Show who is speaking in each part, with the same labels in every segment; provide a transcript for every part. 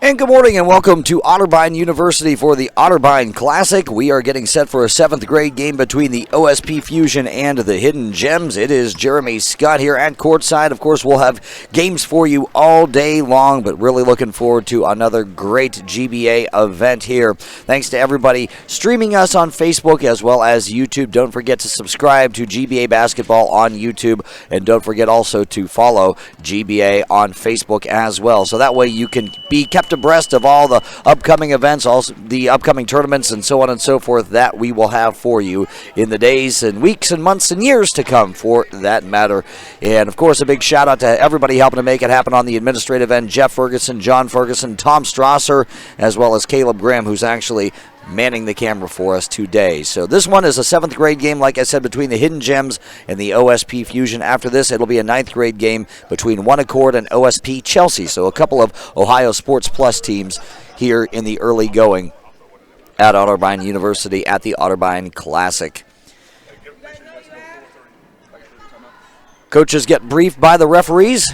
Speaker 1: And good morning and welcome to Otterbein University for the Otterbein Classic. We are getting set for a 7th grade game between the OSP Fusion and the Hidden Gems. It is Jeremy Scott here at courtside. Of course, we'll have games for you all day long, but really looking forward to another great GBA event here. Thanks to everybody streaming us on Facebook as well as YouTube. Don't forget to subscribe to GBA Basketball on YouTube, and don't forget also to follow GBA on Facebook as well. So that way you can be kept abreast of all the upcoming events, also the upcoming tournaments, and so on and so forth that we will have for you in the days and weeks and months and years to come, for that matter. And of course, a big shout out to everybody helping to make it happen on the administrative end: Jeff Ferguson, John Ferguson, Tom Strasser, as well as Caleb Graham, who's actually manning the camera for us today. So this one is a 7th grade game, like I said, between the Hidden Gems and the OSP Fusion. After this, it'll be a 9th grade game between One Accord and OSP Chelsea. So a couple of Ohio Sports Plus teams here in the early going at Otterbein University at the Otterbein Classic. Coaches get briefed by the referees.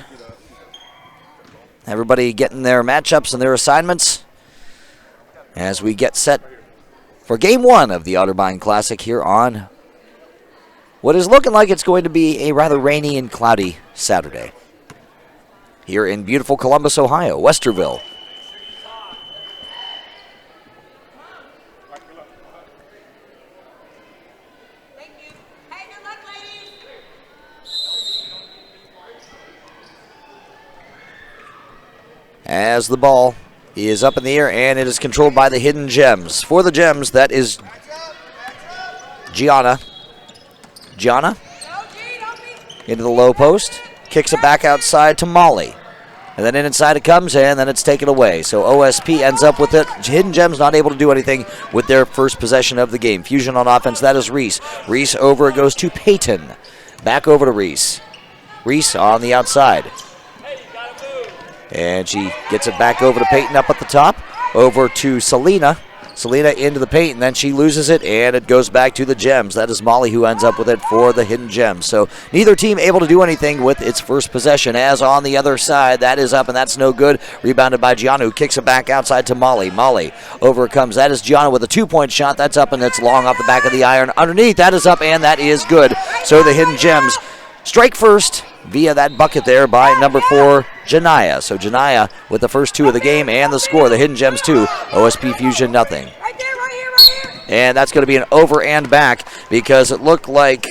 Speaker 1: Everybody getting their matchups and their assignments as we get set for Game 1 of the Otterbein Classic here on what is looking like it's going to be a rather rainy and cloudy Saturday here in beautiful Columbus, Ohio, Westerville. As the ball is up in the air, and it is controlled by the Hidden Gems. For the Gems, that is Gianna. Gianna into the low post, kicks it back outside to Molly. And then inside it comes, and then it's taken away. So OSP ends up with it. Hidden Gems not able to do anything with their first possession of the game. Fusion on offense, that is Reese. Reese over, it goes to Peyton. Back over to Reese. Reese on the outside. And she gets it back over to Peyton up at the top. Over to Selena. Selena into the paint, and then she loses it, and it goes back to the Gems. That is Molly who ends up with it for the Hidden Gems. So neither team able to do anything with its first possession. As on the other side, that is up, and that's no good. Rebounded by Gianna, who kicks it back outside to Molly. Molly over it comes. That is Gianna with a two-point shot. That's up, and it's long off the back of the iron. Underneath, that is up, and that is good. So the Hidden Gems strike first via that bucket there by number 4, Janaya. So Janaya with the first two of the game and the score. The Hidden Gems 2, OSP Fusion nothing.
Speaker 2: Right here.
Speaker 1: And that's going to be an over and back because it looked like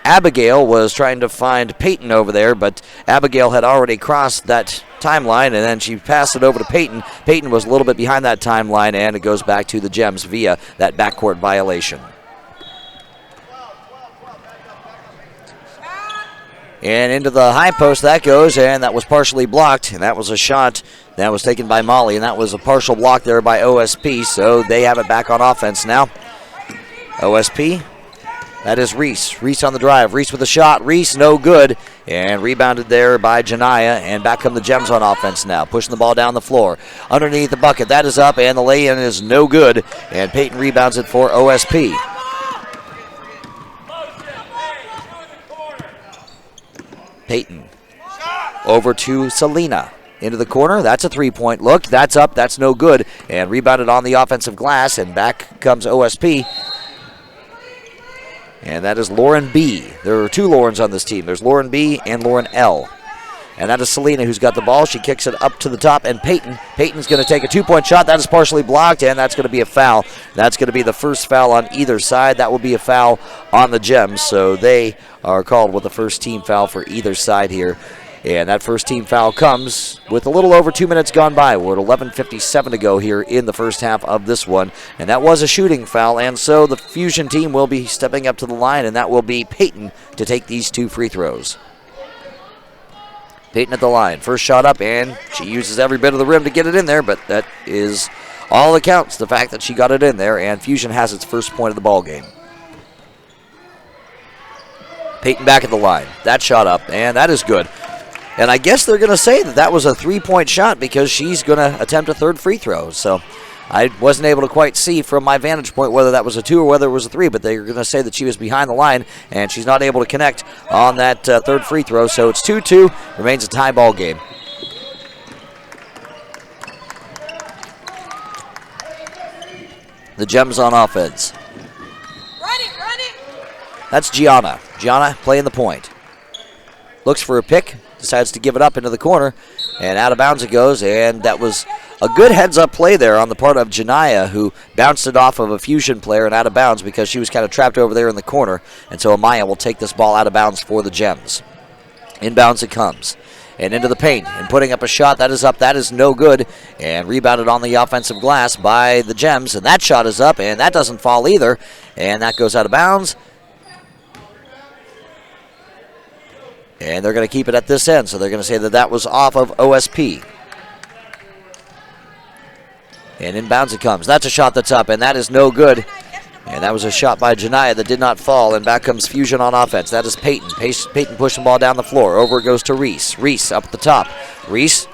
Speaker 1: Abigail was trying to find Peyton over there, but Abigail had already crossed that timeline, and then she passed it over to Peyton. Peyton was a little bit behind that timeline, and it goes back to the Gems via that backcourt violation. And into the high post that goes, and that was partially blocked, and that was a shot that was taken by Molly, and that was a partial block there by OSP, so they have it back on offense now. OSP, that is Reese. Reese on the drive. Reese with a shot. Reese no good, and rebounded there by Janaya, and back come the Gems on offense now, pushing the ball down the floor. Underneath the bucket, that is up, and the lay-in is no good, and Peyton rebounds it for OSP. Peyton over to Selena. Into the corner. That's a three-point look. That's up. That's no good. And rebounded on the offensive glass. And back comes OSP. And that is Lauren B. There are two Laurens on this team. There's Lauren B. and Lauren L. And that is Selena who's got the ball. She kicks it up to the top. And Peyton's going to take a two-point shot. That is partially blocked. And that's going to be a foul. That's going to be the first foul on either side. That will be a foul on the Gems. So they are called with the first team foul for either side here. And that first team foul comes with a little over 2 minutes gone by. We're at 11:57 to go here in the first half of this one. And that was a shooting foul. And so the Fusion team will be stepping up to the line. And that will be Peyton to take these two free throws. Peyton at the line. First shot up, and she uses every bit of the rim to get it in there. But that is all that counts, the fact that she got it in there. And Fusion has its first point of the ball game. Peyton back at the line. That shot up, and that is good. And I guess they're going to say that that was a three-point shot because she's going to attempt a third free throw. So I wasn't able to quite see from my vantage point whether that was a 2 or whether it was a 3, but they're going to say that she was behind the line, and she's not able to connect on that third free throw. So it's 2-2, remains a tie ball game. The Gems on offense. That's Gianna. Gianna playing the point. Looks for a pick, decides to give it up into the corner, and out of bounds it goes, and that was a good heads-up play there on the part of Janiyah, who bounced it off of a Fusion player and out of bounds because she was kind of trapped over there in the corner, and so Amaya will take this ball out of bounds for the Gems. Inbounds it comes, and into the paint, and putting up a shot that is up, that is no good, and rebounded on the offensive glass by the Gems, and that shot is up, and that doesn't fall either, and that goes out of bounds. And they're going to keep it at this end, so they're going to say that that was off of OSP. And inbounds it comes. That's a shot that's up, and that is no good. And that was a shot by Janiyah that did not fall, and back comes Fusion on offense. That is Peyton. Peyton pushing the ball down the floor. Over it goes to Reese. Reese up at the top. Reese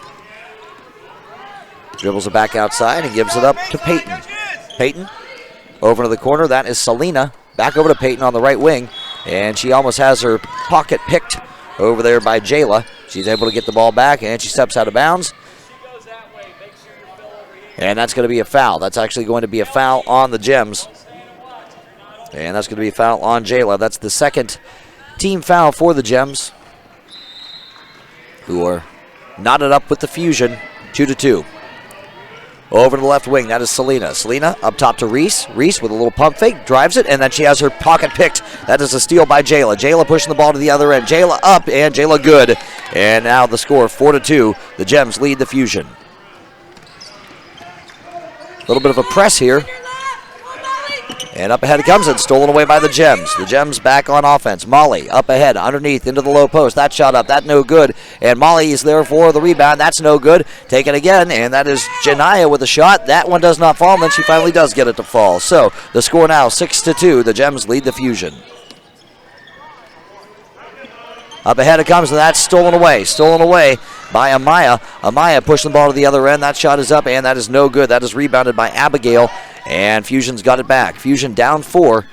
Speaker 1: dribbles it back outside and gives it up to Peyton. Peyton over to the corner. That is Selena. Back over to Peyton on the right wing, and she almost has her pocket picked over there by Jayla. She's able to get the ball back, and she steps out of bounds. And that's going to be a foul. That's actually going to be a foul on the Gems. And that's going to be a foul on Jayla. That's the second team foul for the Gems, who are knotted up with the Fusion, 2-2. Over to the left wing, that is Selena. Selena up top to Reese. Reese with a little pump fake, drives it, and then she has her pocket picked. That is a steal by Jayla. Jayla pushing the ball to the other end. Jayla up, and Jayla good. And now the score, 4-2. The Gems lead the Fusion. A little bit of a press here. And up ahead it comes, and stolen away by the Gems. The Gems back on offense. Molly up ahead, underneath, into the low post. That shot up, that no good. And Molly is there for the rebound. That's no good. Take it again, and that is Janiyah with a shot. That one does not fall, and then she finally does get it to fall. So the score now 6-2. The Gems lead the Fusion. Up ahead it comes, and that's stolen away. Stolen away by Amaya. Amaya pushing the ball to the other end. That shot is up, and that is no good. That is rebounded by Abigail, and Fusion's got it back. Fusion down 4,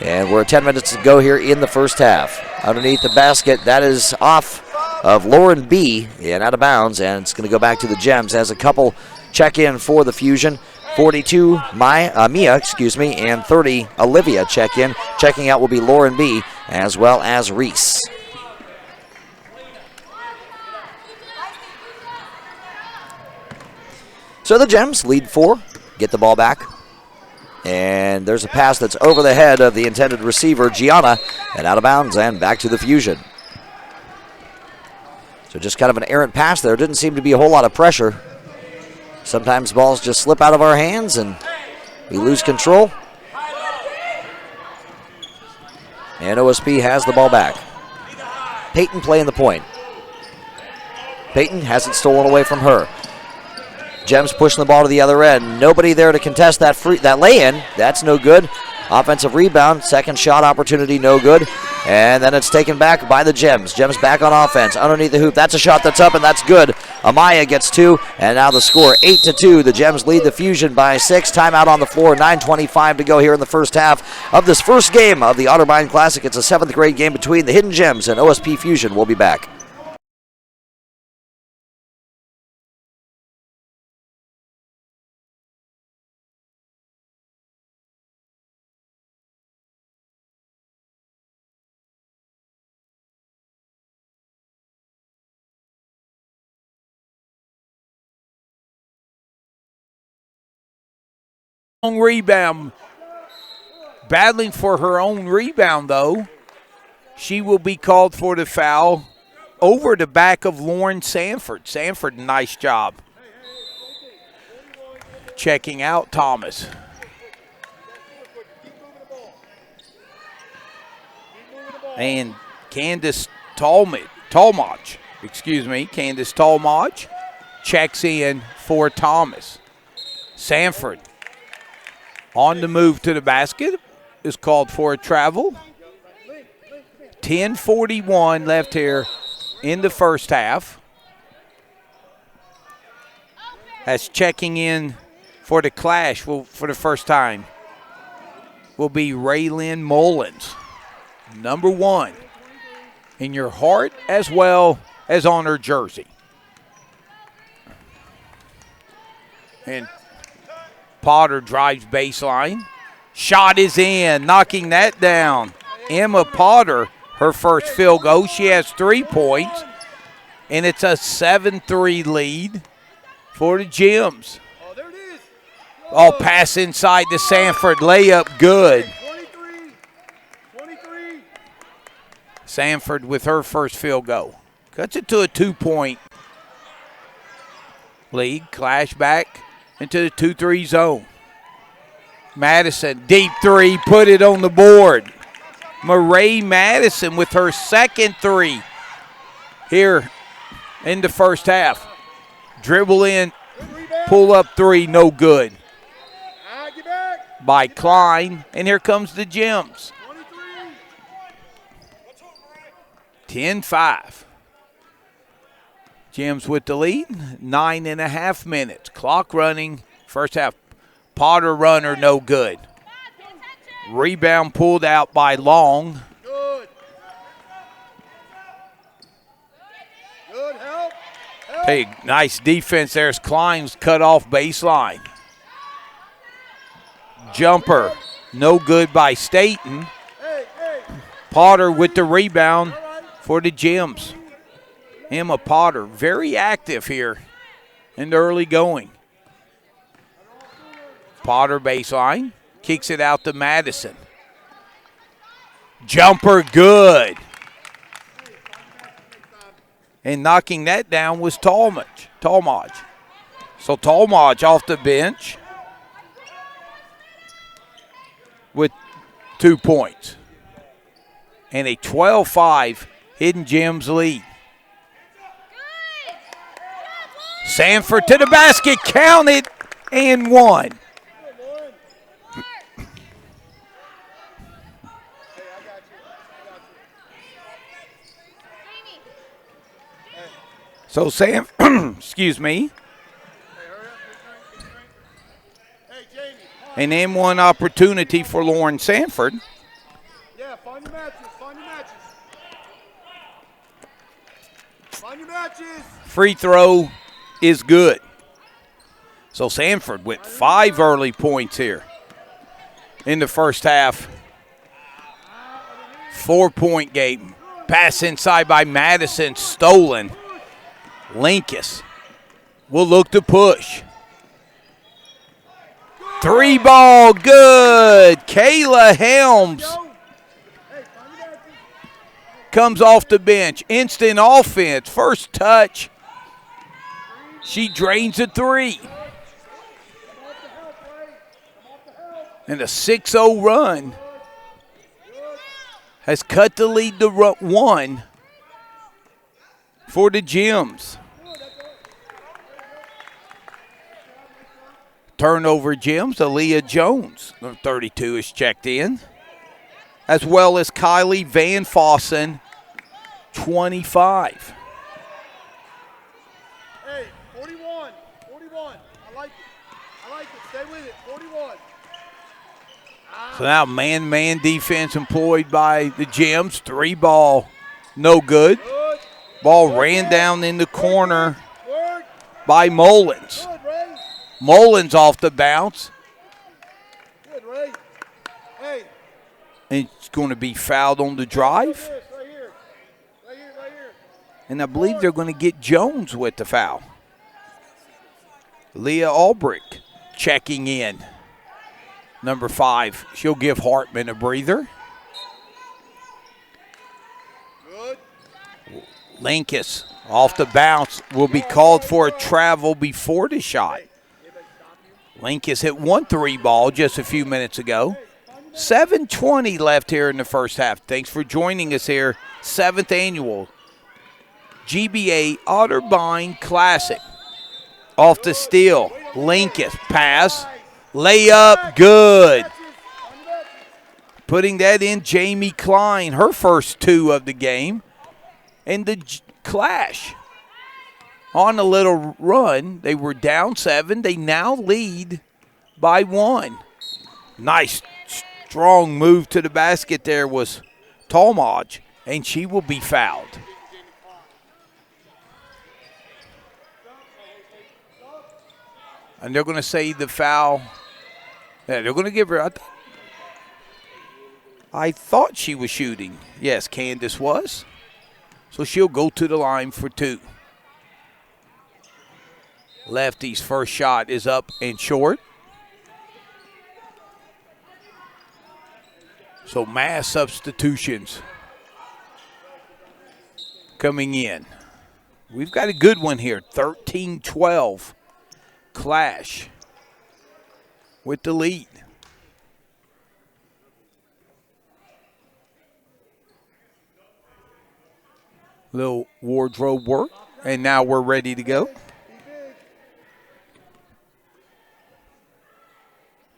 Speaker 1: and we're 10 minutes to go here in the first half. Underneath the basket, that is off of Lauren B. and out of bounds, and it's going to go back to the Gems as a couple check in for the Fusion. 42 Mia, and 30 Olivia check in. Checking out will be Lauren B. as well as Reese. So the Gems lead 4, get the ball back. And there's a pass that's over the head of the intended receiver, Gianna, and out of bounds and back to the Fusion. So just kind of an errant pass there. Didn't seem to be a whole lot of pressure. Sometimes balls just slip out of our hands and we lose control. And OSP has the ball back. Peyton playing the point. Peyton has it stolen away from her. Gems pushing the ball to the other end. Nobody there to contest that lay-in. That's no good. Offensive rebound. Second shot opportunity, no good. And then it's taken back by the Gems. Gems back on offense. Underneath the hoop. That's a shot that's up, and that's good. Amaya gets 2, and now the score 8-2. The Gems lead the Fusion by 6. Timeout on the floor. 9:25 to go here in the first half of this first game of the Otterbein Classic. It's a 7th grade game between the Hidden Gems and OSP Fusion. We'll be back.
Speaker 2: Rebound. Battling for her own rebound, though. She will be called for the foul over the back of Lauren Sanford. Sanford, nice job. Checking out Thomas. And Candace Talmadge, Candace Talmadge checks in for Thomas. Sanford on the move to the basket is called for a travel. 10:41 left here in the first half. As checking in for the Clash for the first time will be Raylyn Mullins, number 1 in your heart as well as on her jersey. And Potter drives baseline. Shot is in, knocking that down. Emma Potter, her first field goal. She has 3 points, and it's a 7-3 lead for the Gems. Oh, pass inside to Sanford. Layup good.
Speaker 3: 23.
Speaker 2: Sanford with her first field goal. Cuts it to a 2-point lead. Clash back into the 2-3 zone. Madison, deep three, put it on the board. Marae Madison with her second 3 here in the first half. Dribble in, pull up 3, no good. By Klein, and here comes the Gems. 10-5. Gems with the lead, 9.5 minutes. Clock running, first half. Potter runner, no good. Rebound pulled out by Long.
Speaker 3: Good. Help.
Speaker 2: Hey, nice defense there as Klein's cut off baseline. Jumper, no good by Staten. Potter with the rebound for the Gems. Emma Potter, very active here in the early going. Potter baseline, kicks it out to Madison. Jumper good. And knocking that down was Talmadge. So Talmadge off the bench with 2 points. And a 12-5 Hidden Gems lead. Sanford to the basket, counted and one. So excuse me. An M1 opportunity for Lauren Sanford.
Speaker 3: Yeah, find your matches.
Speaker 2: Free throw is good. So Sanford with 5 early points here in the first half. 4-point game. Pass inside by Madison, stolen. Linkus will look to push. 3 ball, good. Kayla Helms comes off the bench. Instant offense, first touch. She drains a 3. And a 6-0 run has cut the lead to 1 for the Gems. Turnover Gems, Aaliyah Jones, number 32, is checked in, as well as Kylie Van Fossen, 25.
Speaker 3: Hey, 41. I like it. Stay with it. 41.
Speaker 2: So now man-to-man defense employed by the Gems. 3 ball, no good. Ball ran down in the corner by Mullins. Mullins off the bounce.
Speaker 3: Good, Ray. Hey.
Speaker 2: And it's going to be fouled on the drive.
Speaker 3: Right here.
Speaker 2: And I believe they're going to get Jones with the foul. Leah Ulbrich checking in. Number 5. She'll give Hartman a breather.
Speaker 3: Good.
Speaker 2: Linkus off the bounce will be called for a travel before the shot. Linkus hit 1 3 ball just a few minutes ago. 7:20 left here in the first half. Thanks for joining us here. 7th annual GBA Otterbein Classic. Off the steal. Linkus pass. Layup good. Putting that in, Jamie Klein, her first 2 of the game. And the Clash on a little run. They were down 7. They now lead by 1. Nice, strong move to the basket there was Talmadge, and she will be fouled. And they're going to say the foul Yeah, they're going to give her. I thought she was shooting. Yes, Candace was. So she'll go to the line for 2. Lefty's first shot is up and short. So mass substitutions coming in. We've got a good one here, 13-12. Clash with the lead. Little wardrobe work, and now we're ready to go.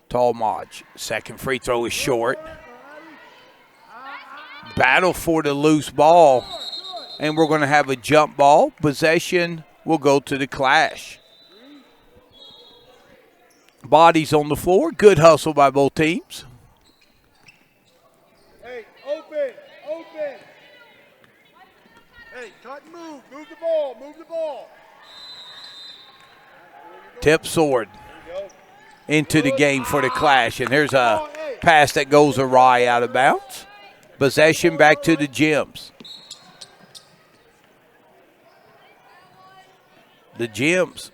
Speaker 2: Talmadge, second free throw is short. Battle for the loose ball, and we're going to have a jump ball. Possession will go to the Clash. Bodies on the floor. Good hustle by both teams.
Speaker 3: Hey, open. Hey, cut and move. Move the ball.
Speaker 2: Tip sword into the game for the Clash, and there's a pass that goes awry out of bounds. Possession back to the Gems. The Gems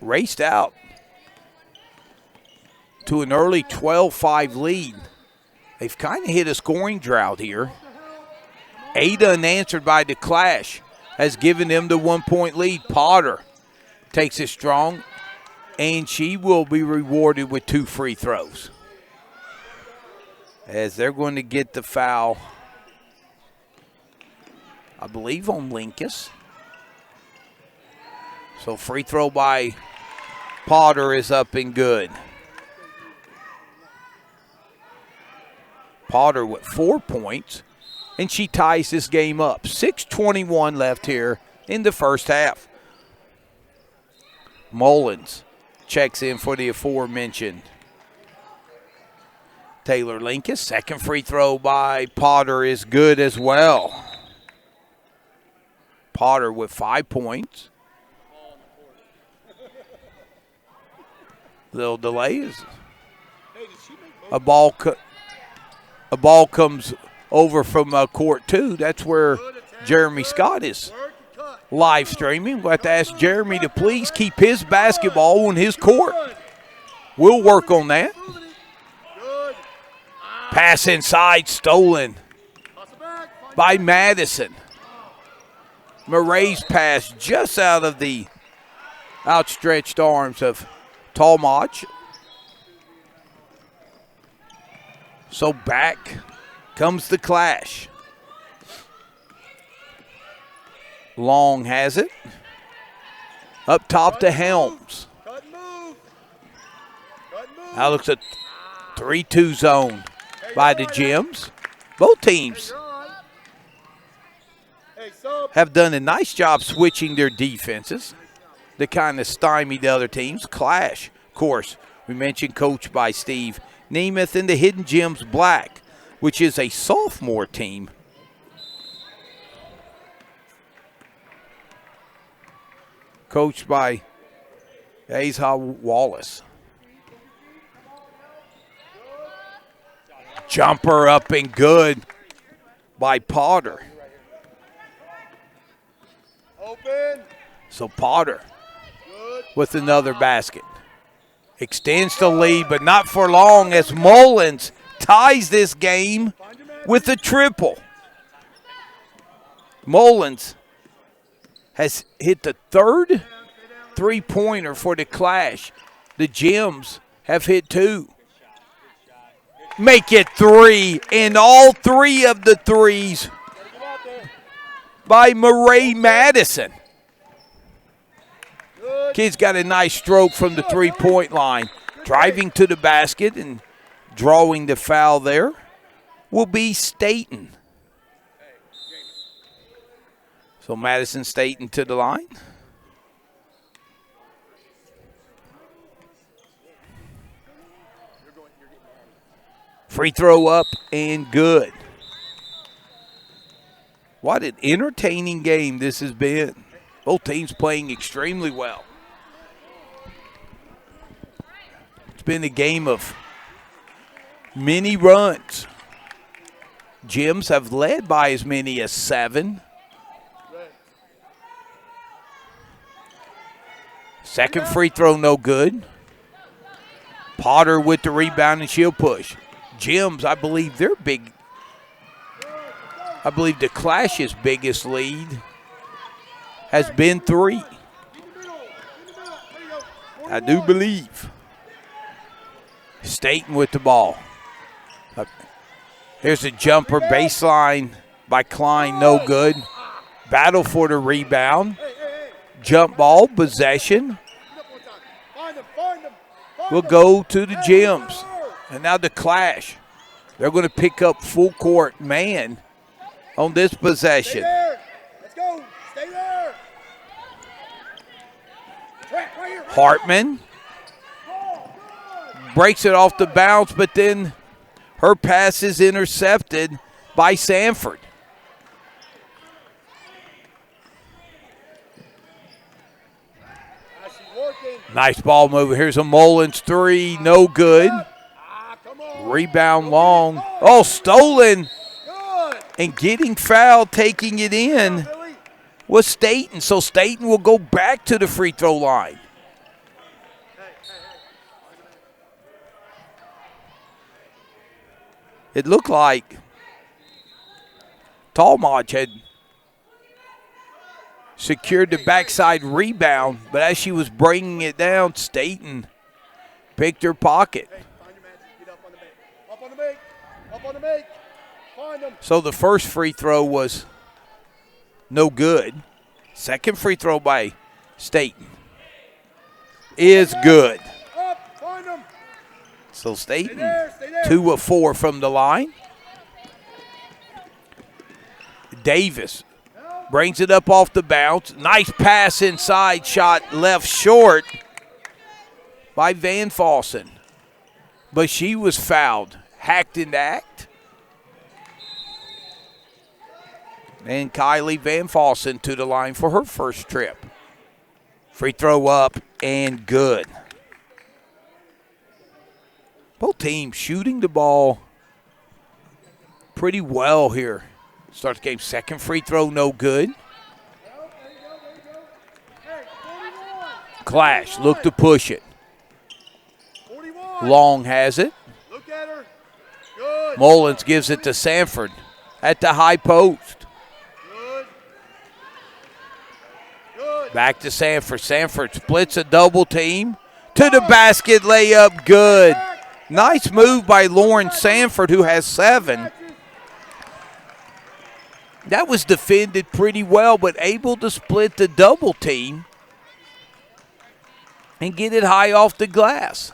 Speaker 2: raced out to an early 12-5 lead. They've kind of hit a scoring drought here. 8 unanswered by the Clash has given them the 1-point lead. Potter takes it strong, and she will be rewarded with 2 free throws, as they're going to get the foul, I believe, on Linkus. So free throw by Potter is up and good. Potter with 4 points, and she ties this game up. 6:21 left here in the first half. Mullins checks in for the aforementioned Taylor Linkus. Second free throw by Potter is good as well. Potter with 5 points. Little delay is a ball comes over from court 2. That's where Jeremy Scott is live streaming. We'll have to ask Jeremy to please keep his basketball on his court. We'll work on that. Pass inside, stolen by Madison. Murray's pass just out of the outstretched arms of Talmadge. So back comes the Clash. Long has it. Up top to Helms. Now looks at 3-2 zone by the Gems. Both teams have done a nice job switching their defenses to kind of stymie the other teams. Clash, of course, we mentioned, coached by Steve Nemeth, and the Hidden Gems Black, which is a sophomore team. Coached by Asa Wallace. Jumper up and good by Potter.
Speaker 3: Open.
Speaker 2: So Potter with another basket. Extends the lead, but not for long, as Mullins ties this game with a triple. Mullins has hit the third three-pointer for the Clash. The Gems have hit 2. Make it 3, and all 3 of the threes by Murray Madison. Kid's got a nice stroke from the three-point line. Driving to the basket and drawing the foul there will be Staten. So Madison Staten to the line. Free throw up and good. What an entertaining game this has been. Both teams playing extremely well. It's been a game of many runs. Gems have led by as many as 7. Second free throw, no good. Potter with the rebound, and she'll push. Gems, I believe they're big. I believe the Clash's biggest lead has been 3. I do believe. Staten with the ball. Here's a jumper baseline by Klein, no good. Battle for the rebound. Jump ball, possession. Will go to the Gems. And now the Clash. They're going to pick up full court man on this possession.
Speaker 3: Let's go. Stay there.
Speaker 2: Hartman breaks it off the bounce, but then her pass is intercepted by Sanford. Nice ball move. Here's a Mullins 3, no good. Rebound long. Oh, stolen. And getting fouled, taking it in, was Staten. So Staten will go back to the free throw line. It looked like Talmadge had secured the backside rebound, but as she was bringing it down, Staten picked her pocket. So the first free throw was no good. Second free throw by Staten is good. So Staten, 2 of 4 from the line. Davis brings it up off the bounce. Nice pass inside, shot left short by Van Fossen. But she was fouled. Hacked into act. And Kylie Van Fossen to the line for her first trip. Free throw up and good. Both teams shooting the ball pretty well here. Start the game. Second free throw, no good. Clash, look to push it. Long has it. Mullins gives it to Sanford at the high post. Back to Sanford. Sanford splits a double team. To the basket, layup, good. Nice move by Lauren Sanford, who has 7. That was defended pretty well, but able to split the double team and get it high off the glass.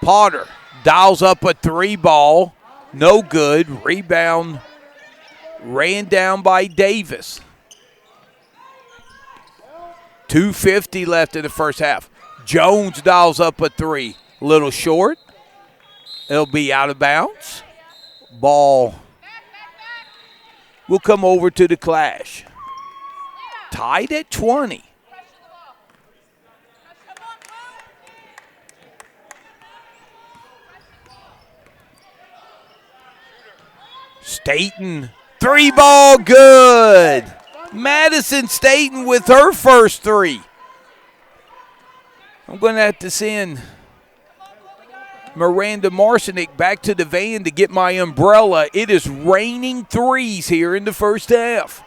Speaker 2: Potter dials up a 3 ball. No good. Rebound ran down by Davis. 2:50 left in the first half. Jones dials up a 3. Little short. It'll be out of bounds. Ball will come over to the Clash. Tied at 20. Staten, 3 ball, good. Madison Staten with her first 3. I'm going to have to send Miranda Marcinick back to the van to get my umbrella. It is raining 3s here in the first half.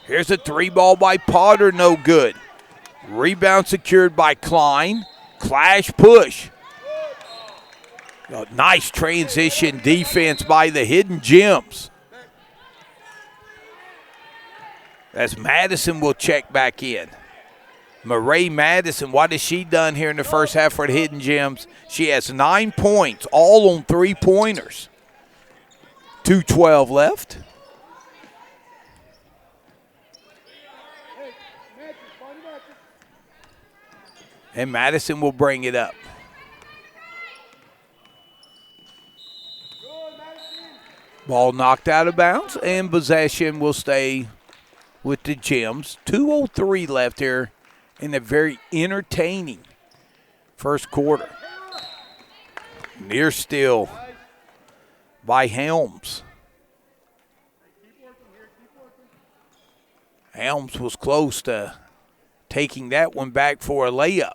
Speaker 2: Here's a 3 ball by Potter, no good. Rebound secured by Klein. Clash push. A nice transition defense by the Hidden Gems. As Madison will check back in. Marae Madison, what has she done here in the first half for the Hidden Gems? She has 9 points, all on 3-pointers. 2:12 left. And Madison will bring it up. Ball knocked out of bounds, and possession will stay with the Gems. 2:03 left here in a very entertaining first quarter. Near steal by Helms. Helms was close to taking that one back for a layup.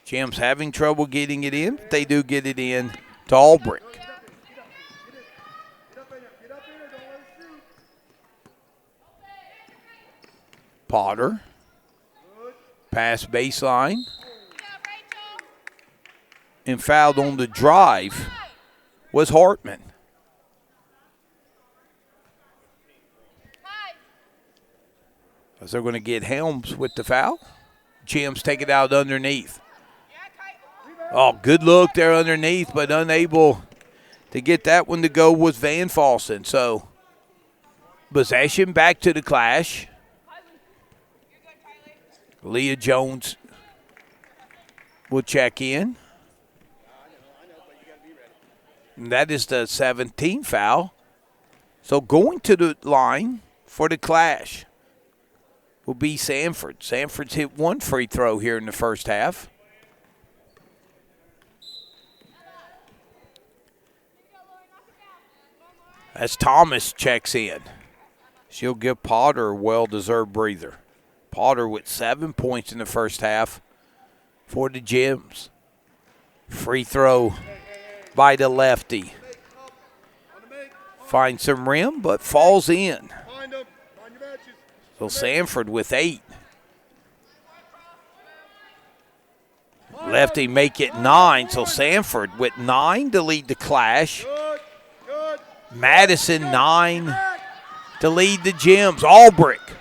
Speaker 2: Gems having trouble getting it in, but they do get it in to Albrecht. Potter. Pass baseline. And fouled on the drive was Hartman. As they're going to get Helms with the foul. Gems take it out underneath. Oh, good look there underneath, but unable to get that one to go was Van Falsen. So possession back to the Clash. Leah Jones will check in. And that is the 17th foul. So going to the line for the Clash will be Sanford. Sanford's hit one free throw here in the first half. As Thomas checks in, she'll give Potter a well-deserved breather. Potter with 7 points in the first half for the Gems. Free throw by the lefty. Finds some rim, but falls in. So Sanford with 8. Lefty make it 9, so Sanford with 9 to lead the Clash. Madison 9 to lead the Gems. Albrecht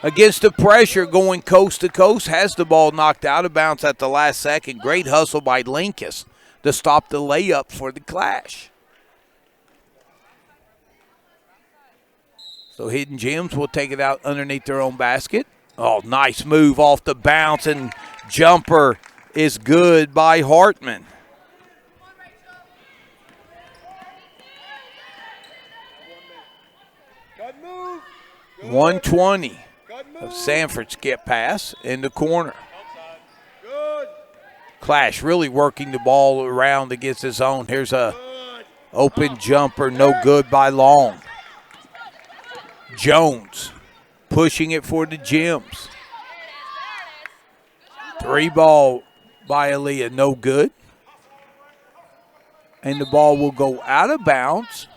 Speaker 2: against the pressure going coast to coast has the ball knocked out of bounds at the last second. Great hustle by Linkus to stop the layup for the Clash. So Hidden Gems will take it out underneath their own basket. Oh, nice move off the bounce, and jumper is good by Hartman.
Speaker 3: Good move.
Speaker 2: 120 of Sanford's get pass in the corner.
Speaker 3: Good.
Speaker 2: Clash really working the ball around against his own. Here's a open jumper, no good by Long. Jones pushing it for the Gems. 3 ball by Aaliyah, no good. And the ball will go out of bounds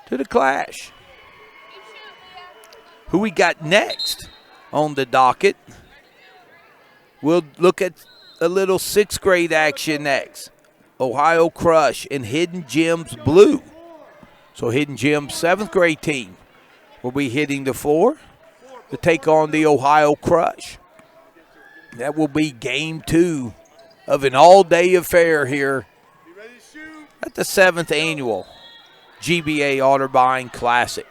Speaker 2: to the Clash. Who we got next on the docket? We'll look at a little 6th grade action next. Ohio Crush and Hidden Gems Blue. So Hidden Gems 7th grade team will be hitting the floor to take on the Ohio Crush. That will be game 2 of an all-day affair here at the 7th annual GBA Otterbein Classic.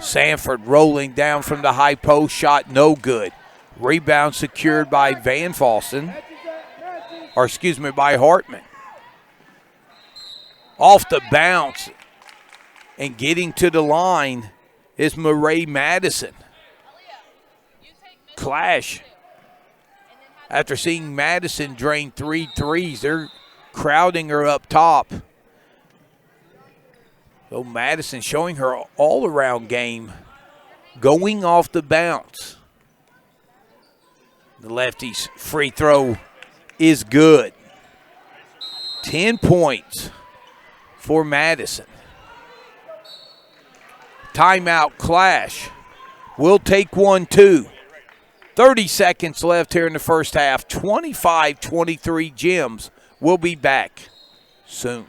Speaker 2: Sanford rolling down from the high post, shot no good. Rebound secured by Van Falsen, or excuse me, by Hartman. Off the bounce and getting to the line is Murray Madison. Clash, after seeing Madison drain 3 threes, they're crowding her up top. So Madison showing her all-around game, going off the bounce. The lefty's free throw is good. 10 points for Madison. Timeout Clash. We'll take 1, 2. 30 seconds left here in the first half. 25-23 Gems. We'll be back soon.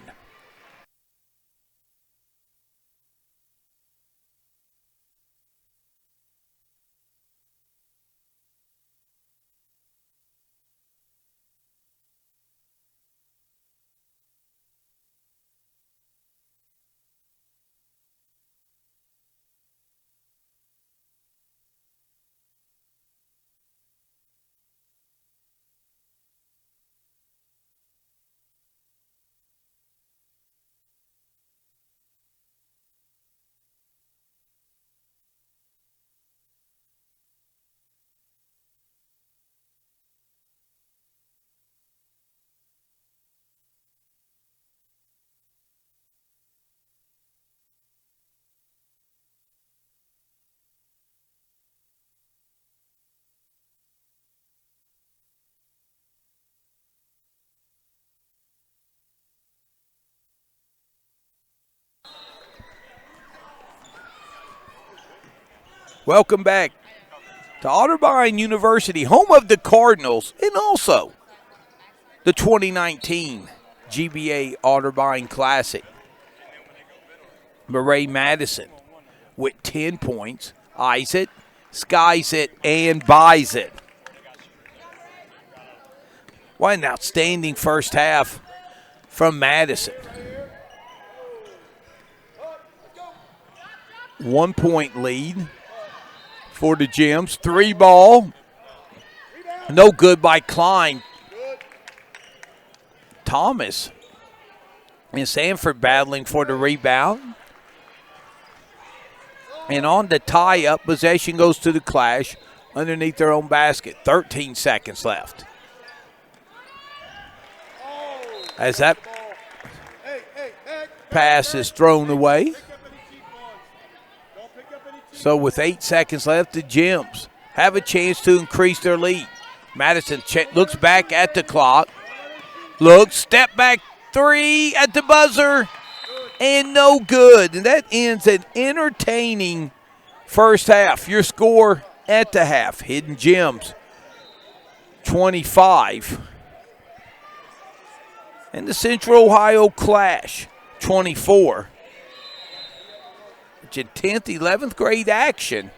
Speaker 2: Welcome back to Otterbein University, home of the Cardinals, and also the 2019 GBA Otterbein Classic. Murray Madison with 10 points, eyes it, skies it, and buys it. What an outstanding first half from Madison. 1 point lead for the Gems. 3 ball. No good by Klein. Thomas and Sanford battling for the rebound. And on the tie-up, possession goes to the Clash underneath their own basket. 13 seconds left. As that pass is thrown away. So with 8 seconds left, the Gems have a chance to increase their lead. Madison looks back at the clock. Looks, step back 3 at the buzzer. And no good. And that ends an entertaining first half. Your score at the half. Hidden Gems 25. And the Central Ohio Clash 24. Which in 10th, 11th grade action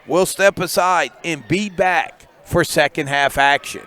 Speaker 2: will step aside and be back for second half action.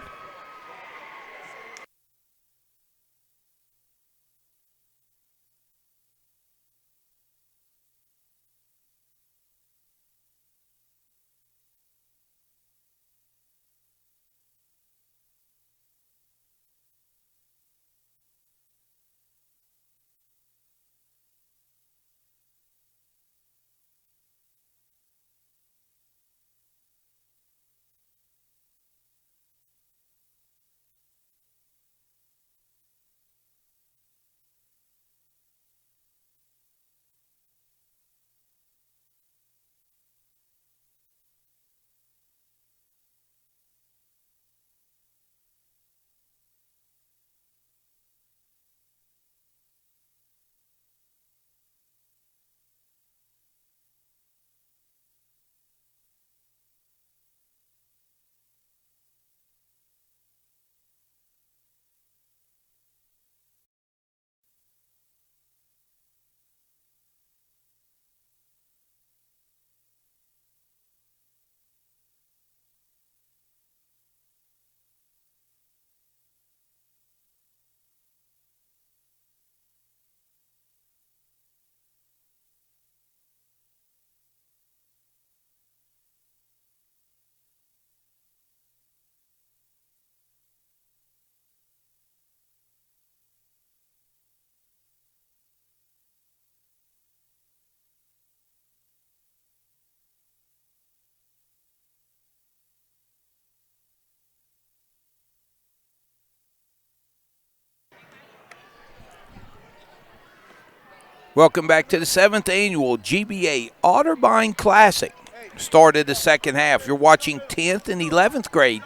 Speaker 2: Welcome back to the 7th annual GBA Otterbein Classic. Started the second half. You're watching 10th and 11th grade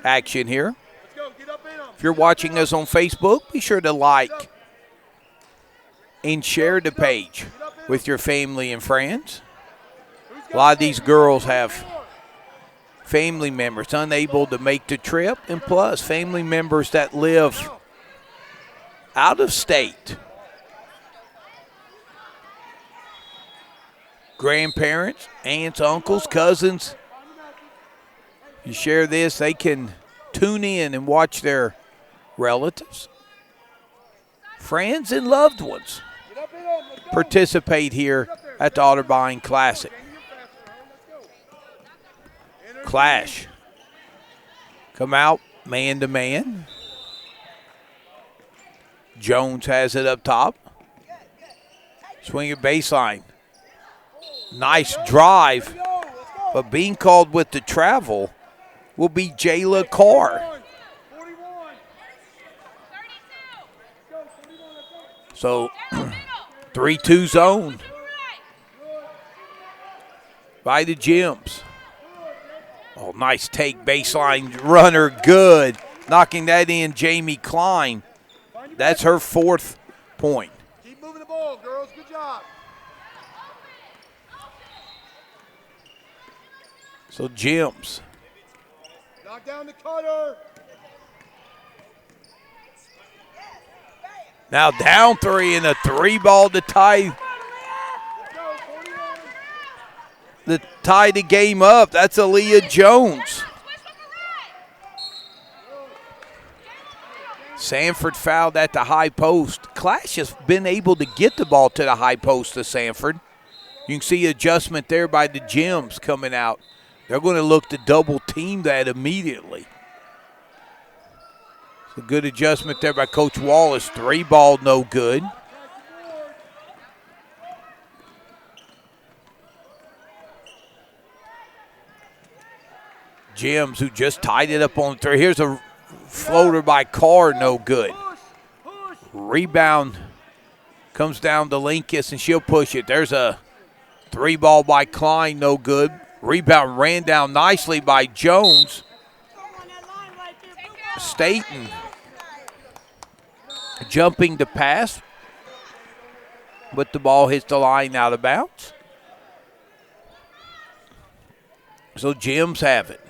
Speaker 2: action here. If you're watching us on Facebook, be sure to like and share the page with your family and friends. A lot of these girls have family members unable to make the trip, and plus family members that live out of state. Grandparents, aunts, uncles, cousins. You share this, they can tune in and watch their relatives, friends, and loved ones participate here at the Otterbein Classic. Clash. Come out man to man. Jones has it up top. Swing it baseline. Nice drive, but being called with the travel will be Jayla Carr. So 3-2 zone by the Gems. Oh, nice take, baseline runner, good. Knocking that in, Jamie Klein. That's her 4th point.
Speaker 3: Keep moving the ball, girls. Good job.
Speaker 2: So Gems.
Speaker 3: Knock down the cutter.
Speaker 2: Now down 3 and a 3-ball to tie the game up. That's Aaliyah Jones. Sanford fouled at the high post. Clash has been able to get the ball to the high post of Sanford. You can see adjustment there by the Gems coming out. They're going to look to double team that immediately. It's a good adjustment there by Coach Wallace. 3-ball, no good. Gems, who just tied it up on 3. Here's a floater by Carr, no good. Rebound comes down to Linkus, and she'll push it. There's a 3-ball by Klein, no good. Rebound ran down nicely by Jones. Staten jumping to pass, but the ball hits the line out of bounds. So Gems have it.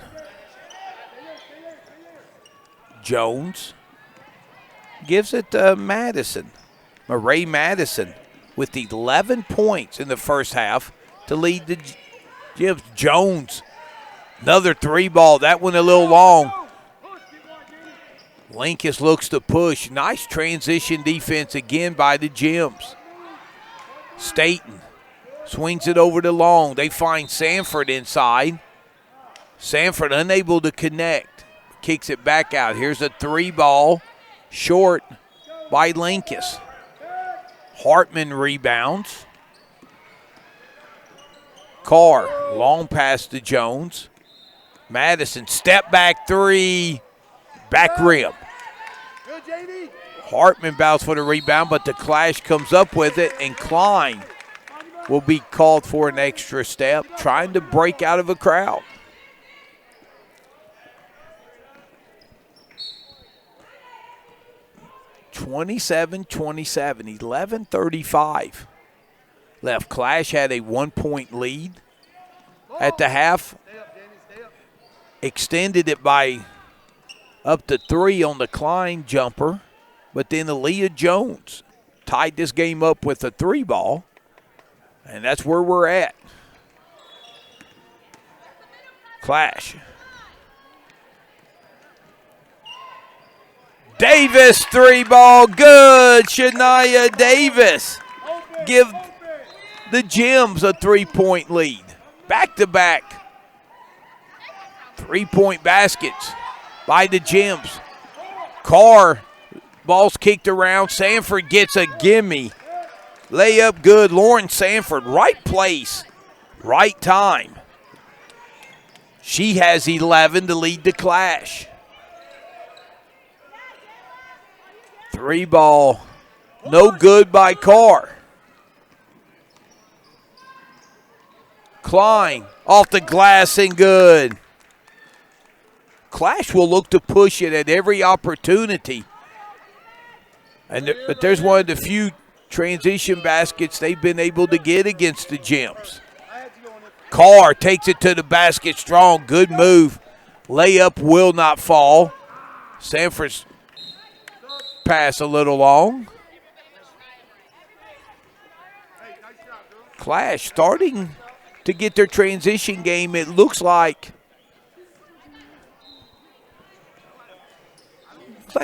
Speaker 2: Jones gives it to Madison. Murray Madison with 11 points in the first half to lead the Gems. Jones, another 3-ball. That one a little long. Linkus looks to push. Nice transition defense again by the Gems. Staten swings it over to Long. They find Sanford inside. Sanford unable to connect. Kicks it back out. Here's a 3-ball short by Linkus. Hartman rebounds. Carr, long pass to Jones. Madison, step back 3, back rim. Hartman bounces for the rebound, but the Clash comes up with it, and Klein will be called for an extra step, trying to break out of a crowd. (27-27), 11:35 left. Clash had a 1-point lead at the half. Extended it by up to 3 on the Klein jumper, but then Aaliyah Jones tied this game up with a 3-ball, and that's where we're at. Clash. Davis 3-ball, good. Shania Davis give the Gems a 3-point lead. Back-to-back 3-point baskets by the Gems. Carr, ball's kicked around. Sanford gets a gimme. Layup good. Lauren Sanford, right place, right time. She has 11 to lead the Clash. 3-ball, no good by Carr. Klein off the glass and good. Clash will look to push it at every opportunity. But there's one of the few transition baskets they've been able to get against the Gems. Carr takes it to the basket strong. Good move. Layup will not fall. Sanford's pass a little long. Clash starting to get their transition game. It looks like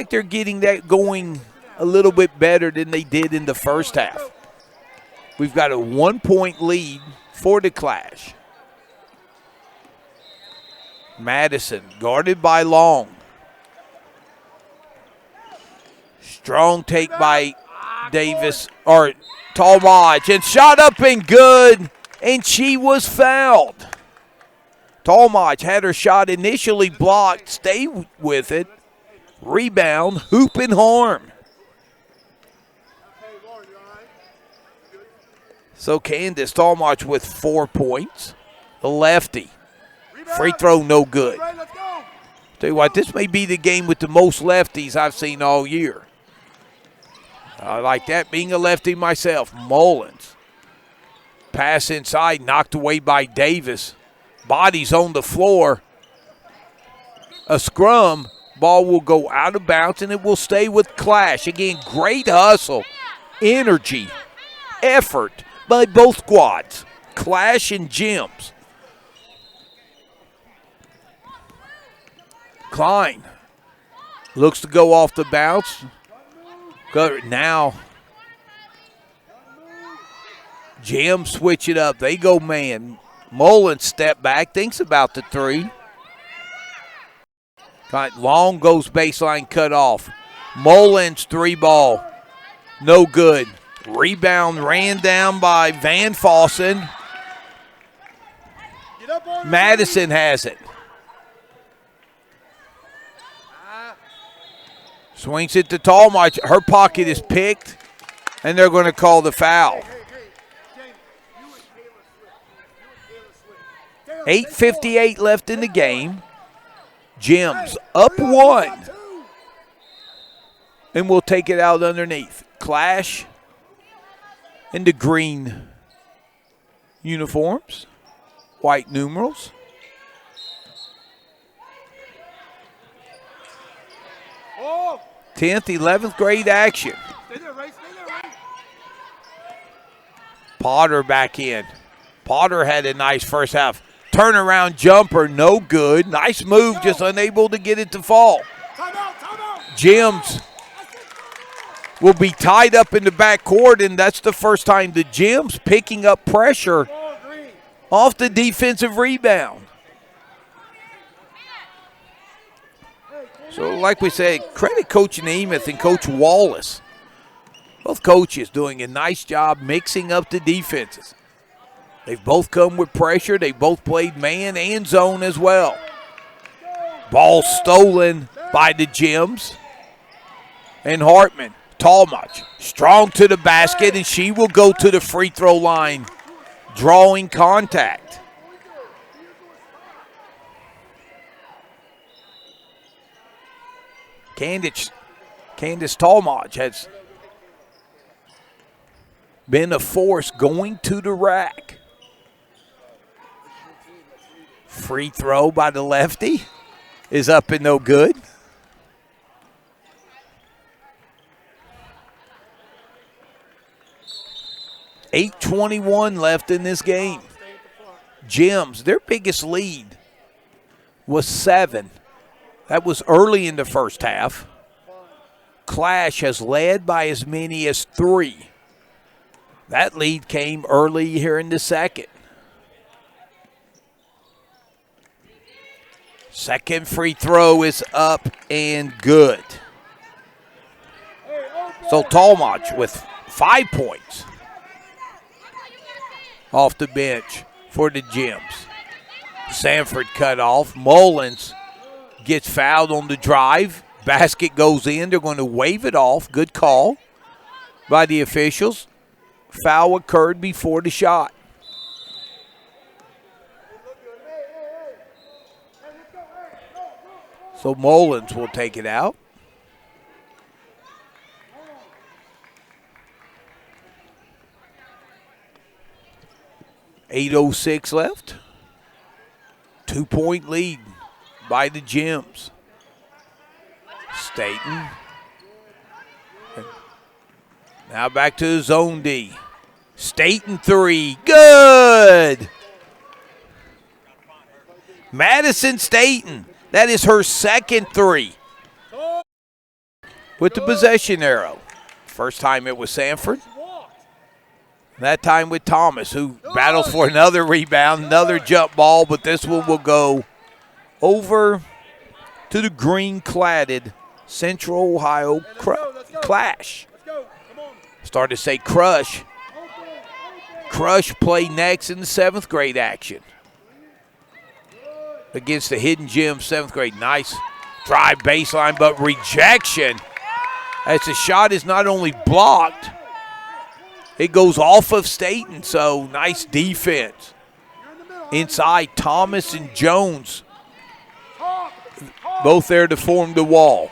Speaker 2: they're getting that going a little bit better than they did in the first half. We've got a 1-point lead for the Clash. Madison guarded by Long. Strong take by Davis, or Talmadge, and shot up and good, and she was fouled. Talmadge had her shot initially blocked, stayed with it. Rebound, hoop and harm. So Candace Talmadge with 4 points. The lefty. Free throw no good. Tell you what, this may be the game with the most lefties I've seen all year. I like that, being a lefty myself. Mullins. Pass inside, knocked away by Davis. Bodies on the floor. A scrum. Ball will go out of bounds, and it will stay with Clash. Again, great hustle, energy, effort by both squads, Clash and Gems. Klein looks to go off the bounce. Now, Gems switch it up. They go man. Mullins step back, thinks about the three. Long goes baseline cut off. Mullins three ball. No good. Rebound ran down by Van Fossen. Madison has it. Swings it to Tallmarch. Her pocket is picked, and they're going to call the foul. 8:58 left in the game. Gems up one. And we'll take it out underneath. Clash in the green uniforms. White numerals.
Speaker 3: Oh.
Speaker 2: 10th, 11th grade action.
Speaker 3: Stay there, Ray. Stay there, Ray.
Speaker 2: Potter back in. Potter had a nice first half. Turnaround jumper, no good. Nice move, just unable to get it to fall. Gems will be tied up in the backcourt, and that's the first time the Gems picking up pressure off the defensive rebound. So like we said, credit Coach Nemeth and Coach Wallace. Both coaches doing a nice job mixing up the defenses. They've both come with pressure. They both played man and zone as well. Ball stolen by the Gems. And Hartman, Tallmuch, strong to the basket, and she will go to the free throw line, drawing contact. Candace Tallmuch has been a force going to the rack. Free throw by the lefty is up and no good. .821 left in this game. Gems, their biggest lead was 7. That was early in the first half. Clash has led by as many as 3. That lead came early here in the second. Second free throw is up and good. So Tallmuch with 5 points off the bench for the Gems. Sanford cut off. Mullins gets fouled on the drive. Basket goes in. They're going to wave it off. Good call by the officials. Foul occurred before the shot. So Mullins will take it out. .806 left. 2-point lead by the Gems. Staten. Now back to the zone D. Staten 3. Good. Madison Staten. That is her second 3 with the possession arrow. First time it was Sanford. That time with Thomas, who battles for another rebound, another jump ball, but this one will go over to the green-cladded Central Ohio Clash. Started to say Crush. Crush play next in the 7th grade action against the Hidden Gem 7th grade. Nice drive baseline, but rejection as the shot is not only blocked, it goes off of Staten, so nice defense. Inside, Thomas and Jones, both there to form the wall.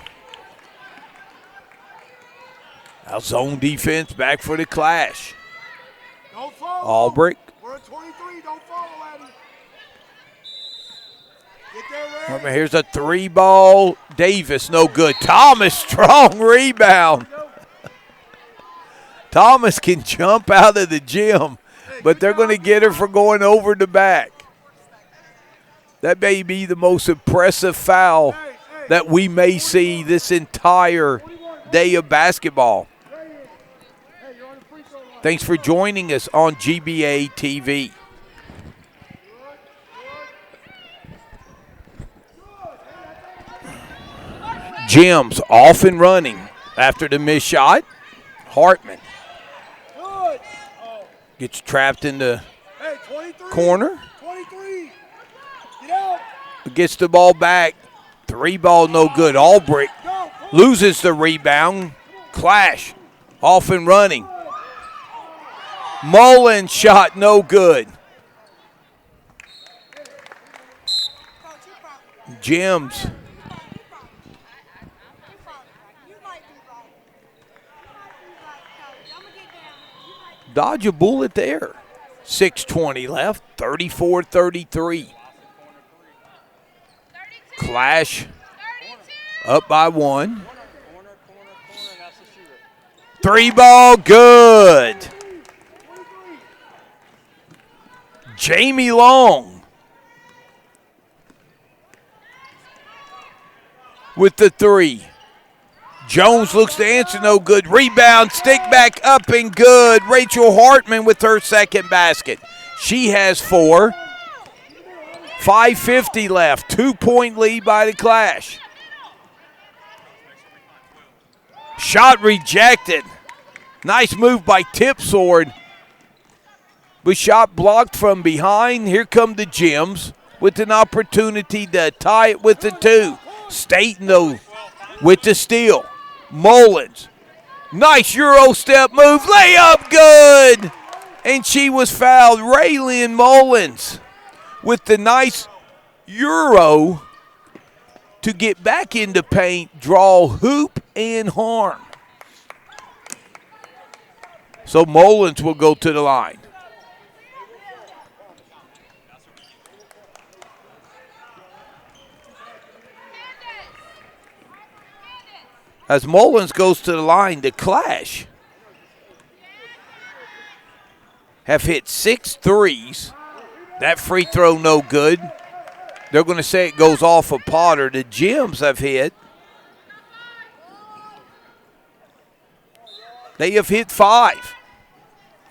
Speaker 2: Now zone defense back for the Clash. Albrecht.
Speaker 3: We're at 23, don't follow, Addy. Get there, Ray.
Speaker 2: Here's a 3-ball. Davis, no good. Thomas, strong rebound. Thomas can jump out of the gym, but they're going to get her for going over the back. That may be the most impressive foul that we may see this entire day of basketball. Thanks for joining us on GBA TV. Gems off and running after the missed shot. Hartman gets trapped in the corner.
Speaker 3: 23. Get out.
Speaker 2: Gets the ball back. 3-ball, no good. Albrecht loses the rebound. Clash off and running. Mullen shot, no good. Gems. Dodge a bullet there. 6:20 left, 34-33. Clash up by 1. 3-ball, good. Jamie Long with the 3. Jones looks to answer, no good. Rebound, stick back up and good. Rachel Hartman with her second basket. She has 4. 5:50 left. 2-point lead by the Clash. Shot rejected. Nice move by Tipsword. But shot blocked from behind. Here come the Gems with an opportunity to tie it with the 2. Staten, though, with the steal. Mullins. Nice Euro step move. Layup good. And she was fouled. Raylyn Mullins with the nice Euro to get back into paint, draw, hoop, and harm. So Mullins will go to the line. As Mullins goes to the line, the Clash have hit 6 threes. That free throw no good. They're going to say it goes off of Potter. The Gems have hit. They have hit 5.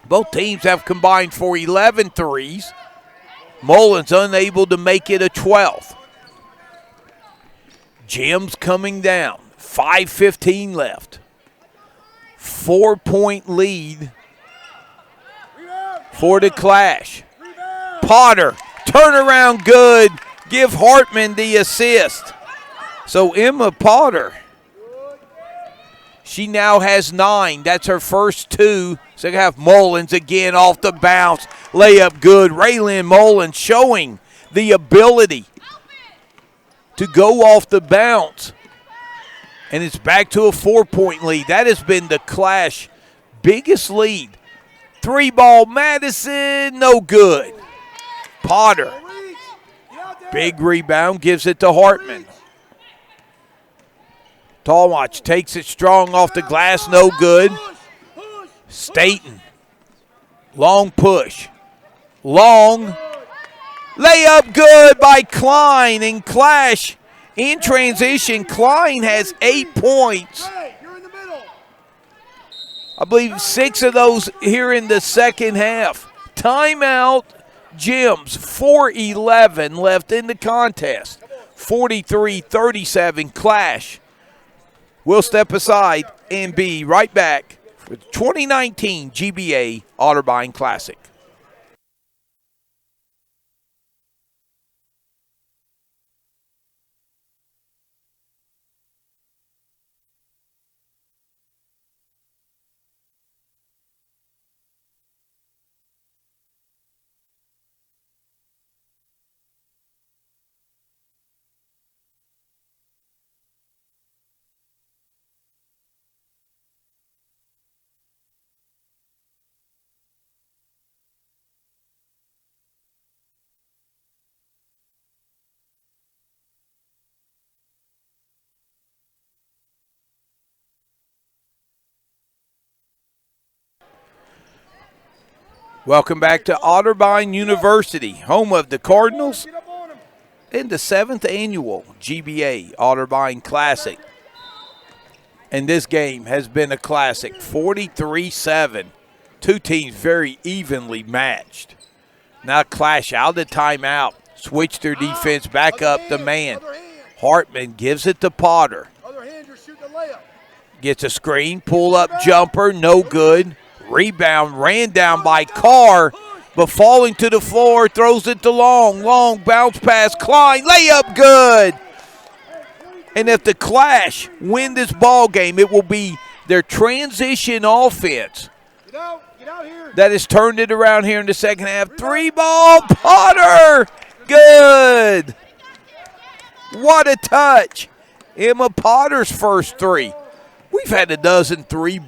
Speaker 2: Both teams have combined for 11 threes. Mullins unable to make it a 12th. Gems coming down. 5:15 left. 4-point lead for the Clash. Potter, turnaround good. Give Hartman the assist. So Emma Potter, she now has 9. That's her first 2. So you have Mullins again off the bounce. Layup good. Raylyn Mullins showing the ability to go off the bounce. And it's back to a 4-point lead. That has been the Clash biggest lead. 3-ball Madison, no good. Potter, big rebound, gives it to Hartman. Tallwatch takes it strong off the glass, no good. Staten, long push. Long, layup good by Klein, and Clash in transition. Klein has 8 points. I believe 6 of those here in the second half. Timeout, Gems, 4:11 left in the contest. 43-37, Clash. We'll step aside and be right back for the 2019 GBA Otterbein Classic. Welcome back to Otterbein University, home of the Cardinals in the 7th annual GBA Otterbein Classic. And this game has been a classic, 43-7. Two teams very evenly matched. Now Clash out of timeout, switch their defense back up the man. Hartman gives it to Potter. Gets a screen, pull up jumper, no good. Rebound ran down by Carr, but falling to the floor, throws it to Long. Long bounce pass, Klein, layup good. And if the Clash win this ball game, it will be their transition offense that has turned it around here in the second half. 3-ball, Potter, good. What a touch. Emma Potter's first three. We've had a dozen threes.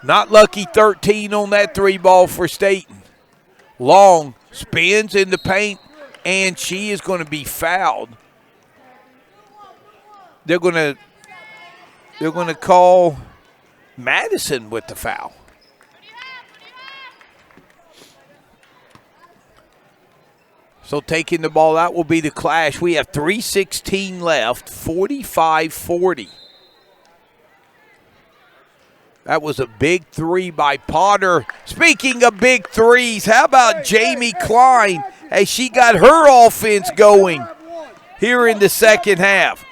Speaker 2: Not lucky 13 on that 3-ball for Staten. Long spins in the paint, and she is going to be fouled. They're going to call Madison with the foul. So taking the ball out will be the Clash. We have 3:16 left, 45-40. That was a big three by Potter. Speaking of big threes, how about Jamie Klein as she got her offense going here in the second half?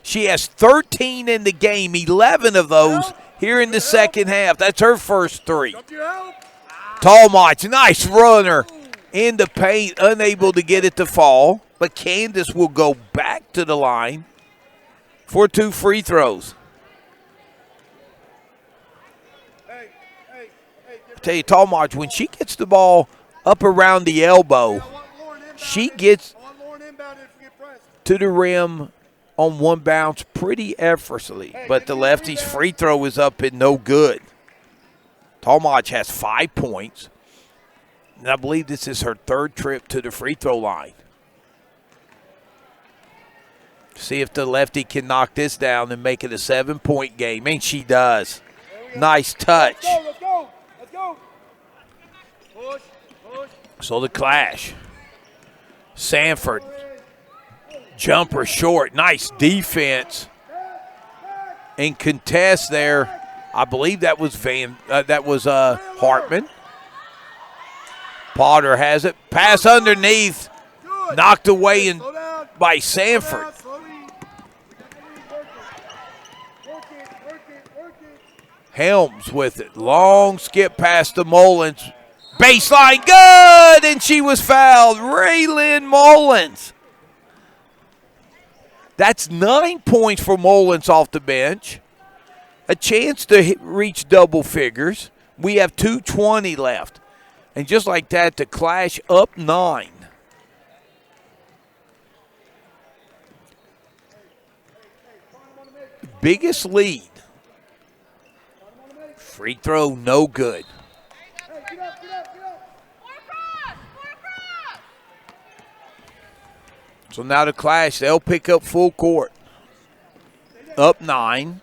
Speaker 2: She has 13 in the game, 11 of those here in the second half. That's her first three. Tallmach, nice runner in the paint, unable to get it to fall. But Candace will go back to the line for 2 free throws. I tell you, Tallmach, when she gets the ball up around the elbow, she gets to the rim on one bounce pretty effortlessly. But the lefty's free throw is up and no good. Tallmach has 5 points. And I believe this is her third trip to the free throw line. See if the lefty can knock this down and make it a 7-point game. And she does. Nice touch.
Speaker 3: Let's go. Push.
Speaker 2: So the Clash. Sanford. Jumper short. Nice defense. And contest there. I believe that was Hartman. Potter has it. Pass underneath. Knocked away by Sanford. Helms with it. Long skip past the Mullins. Baseline good, and she was fouled. Raylyn Mullins. That's 9 points for Mullins off the bench. A chance to reach double figures. We have 2:20 left. And just like that, the Clash up 9. Biggest lead. Free throw, no good. So now the Clash, they'll pick up full court. Up 9.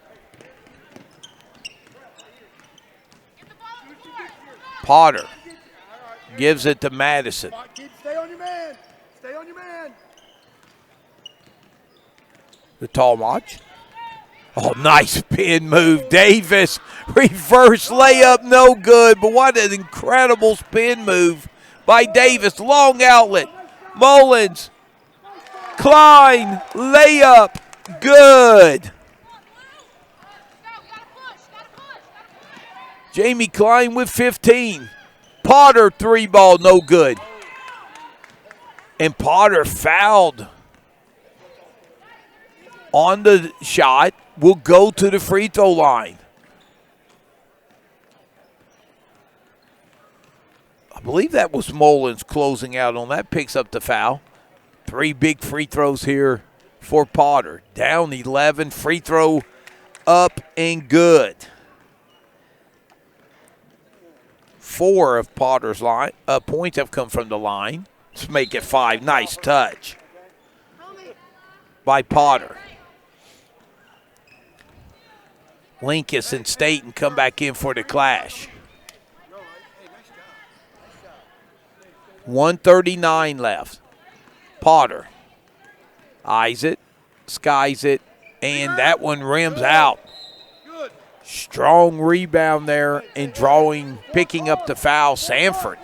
Speaker 2: Potter gives it to Madison.
Speaker 3: Stay on your man.
Speaker 2: The Tallmach. Oh, nice pin move. Davis, reverse layup, no good. But what an incredible spin move by Davis. Long outlet. Mullins. Klein, layup, good. Jamie Klein with 15. Potter 3-ball, no good. And Potter fouled on the shot. Will go to the free throw line. I believe that was Mullins closing out on that. Picks up the foul. 3 big free throws here for Potter. Down 11, free throw up and good. 4 of Potter's line points have come from the line. Let's make it 5. Nice touch by Potter. Linkus and Staten come back in for the clash. 1:39 left. Potter eyes it, skies it, and that one rims out. Strong rebound there and picking up the foul, Sanford.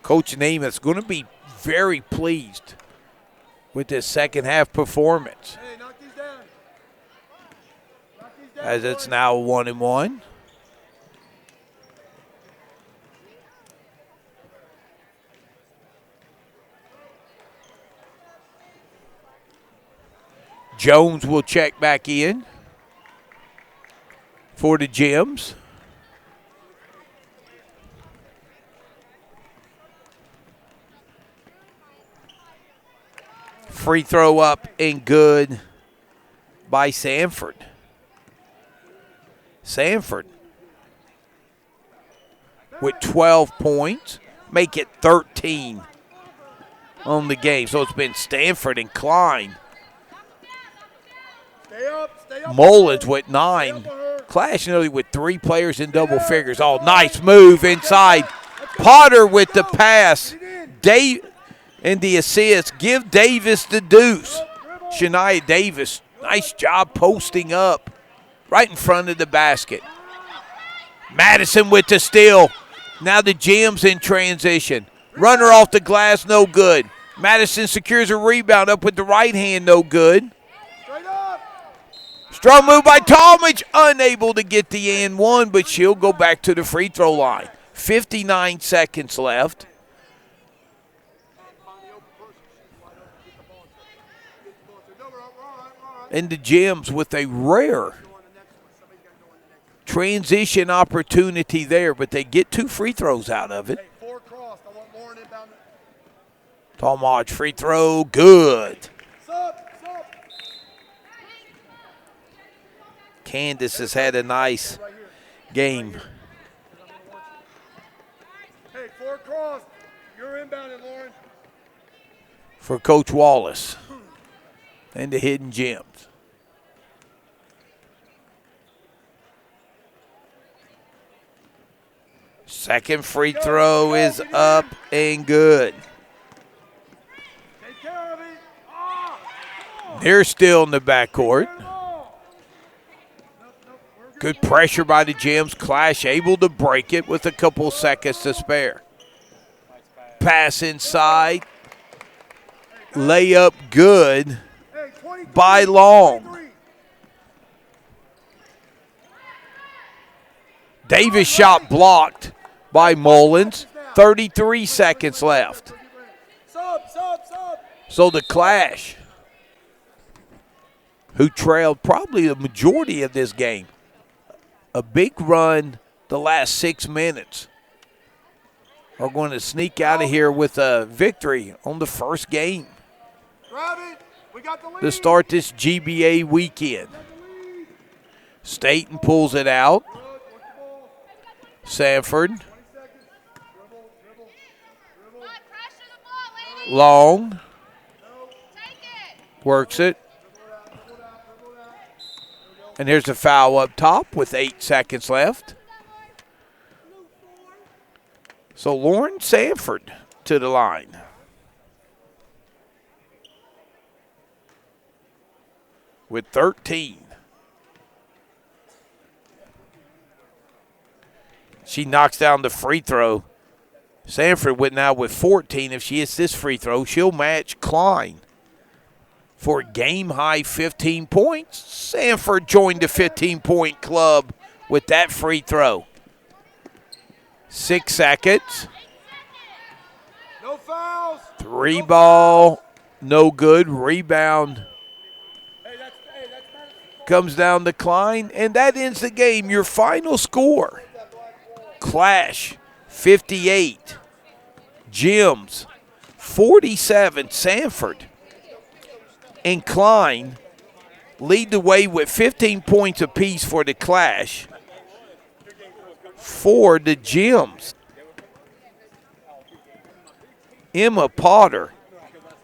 Speaker 2: Coach Namath's going to be very pleased with this second half performance. As it's now 1-1. Jones will check back in for the Gems. Free throw up and good by Sanford. Sanford with 12 points, make it 13 on the game. So it's been Stanford and Klein. Mullins with 9. Clash nearly with 3 players in double figures. Oh, nice move inside. Potter with the pass. And the assist. Give Davis the deuce. Shania Davis, nice job posting up right in front of the basket. Madison with the steal. Now the Gems in transition. Runner off the glass, no good. Madison secures a rebound up with the right hand, no good. Strong move by Talmadge, unable to get the and one, but she'll go back to the free throw line. 59 seconds left. And the Gems with a rare transition opportunity there, but they get 2 free throws out of it. Talmadge free throw, good. Candace has had a nice game.
Speaker 3: Hey, 4 cross. You're inbounding, Lauren.
Speaker 2: For Coach Wallace and the Hidden Gems. Second free throw is up and good.
Speaker 3: Take care of it.
Speaker 2: They're still in the backcourt. Good pressure by the Gems. Clash able to break it with a couple seconds to spare. Pass inside. Layup good by Long. Davis shot blocked by Mullins. 33 seconds left. So the Clash, who trailed probably the majority of this game, a big run the last 6 minutes, are going to sneak out of here with a victory on the first game to start this GBA weekend. Staten pulls it out. Sanford. Long. Works it. And here's a foul up top with 8 seconds left. So Lauren Sanford to the line. With 13. She knocks down the free throw. Sanford went now with 14. If she hits this free throw, she'll match Klein for a game-high 15 points. Sanford joined the 15-point club with that free throw. 6 seconds.
Speaker 3: No fouls.
Speaker 2: 3 ball, no good. Rebound comes down to Klein, and that ends the game. Your final score, Clash 58, Gems 47. Sanford and Klein lead the way with 15 points apiece for the Clash. For the Gems, Emma Potter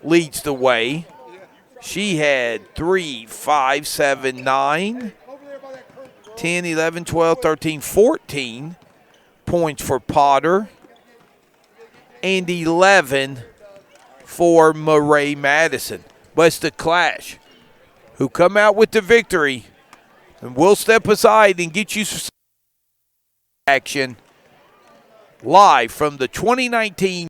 Speaker 2: leads the way. She had 3, 5, 7, 9, 10, 11, 12, 13, 14 points for Potter, and 11 for Murray Madison. But it's the Clash who come out with the victory, and we'll step aside and get you some action live from the 2019